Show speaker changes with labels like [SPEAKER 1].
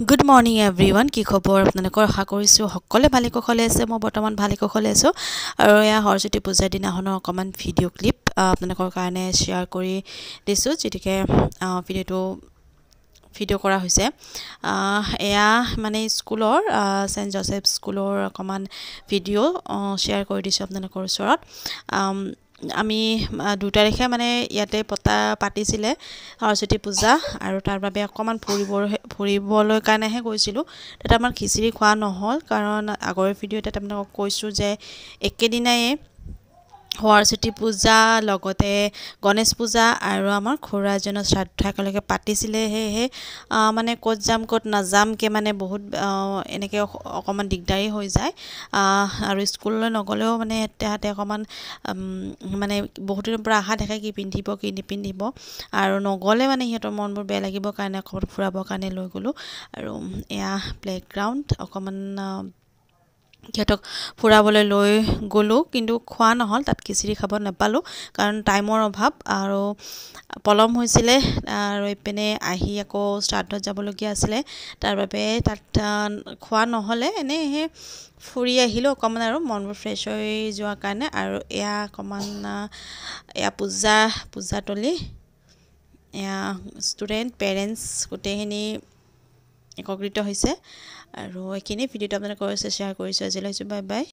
[SPEAKER 1] good morning everyone কি খবৰ আপোনালোকৰ আশা কৰিছোঁ সকলোৱে ভালে কুশলে আছে মই বৰ্তমান ভালে কুশলে আছোঁ আৰু এয়া সৰস্বতী পূজাৰ দিনাখনৰ অকণমান ভিডিঅ' ক্লিপ আপোনালোকৰ কাৰণে শ্বেয়াৰ কৰি দিছোঁ যেটিকে ভিডিঅ' কৰা হৈছে এয়া মানে স্কুলৰ সেন্ট জোসেফ স্কুলৰ অকণমান ভিডিঅ' শ্বেয়াৰ কৰি দিছোঁ আপোনালোকৰ ওচৰত আমি 2 তাৰিখে মানে ইয়াতে পাতিছিলে সৰস্বতী পূজা আৰু তাৰ বাবে অকমান ফুৰিবলৈ কাৰণেহে গৈছিলোঁ তাতে আমাৰ খিচিৰি খোৱা নহ'ল কাৰণ আগৰ ভিডিঅ'তে আপোনালোকক কৈছোঁ যে একেদিনাই সৰস্বতী পূজা লগতে গণেশ পূজা আৰু আমাৰ খুৰা এজনৰ শ্ৰাদ্ধ একেলগে পাতিছিলে সেয়েহে মানে ক'ত যাম ক'ত নাযামকে মানে বহুত এনেকৈ অকণমান দিগদাৰী হৈ যায় আৰু স্কুললৈ নগ'লেও মানে তাহাঁতে অকণমান মানে বহুত দিনৰ পৰা আশা থাকে কি পিন্ধিব কি নিপিন্ধিব আৰু নগ'লে মানে সিহঁতৰ মনবোৰ বেয়া লাগিবৰ কাৰণে অকণমান ফুৰাবৰ কাৰণে লৈ গ'লোঁ আৰু এয়া প্লেগ্ৰাউণ্ড অকণমান সিহঁতক ফুৰাবলৈ লৈ গ'লোঁ কিন্তু খোৱা নহ'ল তাত খিচিৰি খাব নাপালোঁ কাৰণ টাইমৰ অভাৱ আৰু পলম হৈছিলে আৰু ইপিনে আহি আকৌ শ্ৰাদ্ধত যাবলগীয়া আছিলে তাৰ বাবে তাত খোৱা নহ'লে এনেহে ফুৰি আহিলোঁ অকণমান আৰু মনবোৰ ফ্ৰেছ হৈ যোৱাৰ কাৰণে আৰু এয়া অকণমান এয়া পূজাতলি এয়া ষ্টুডেণ্ট পেৰেণ্টছ গোটেইখিনি একত্ৰিত হৈছে আৰু এইখিনি ভিডিঅ'টো আপোনালোকৰ শ্বেয়াৰ কৰিছোঁ আজিলৈ বাই বাই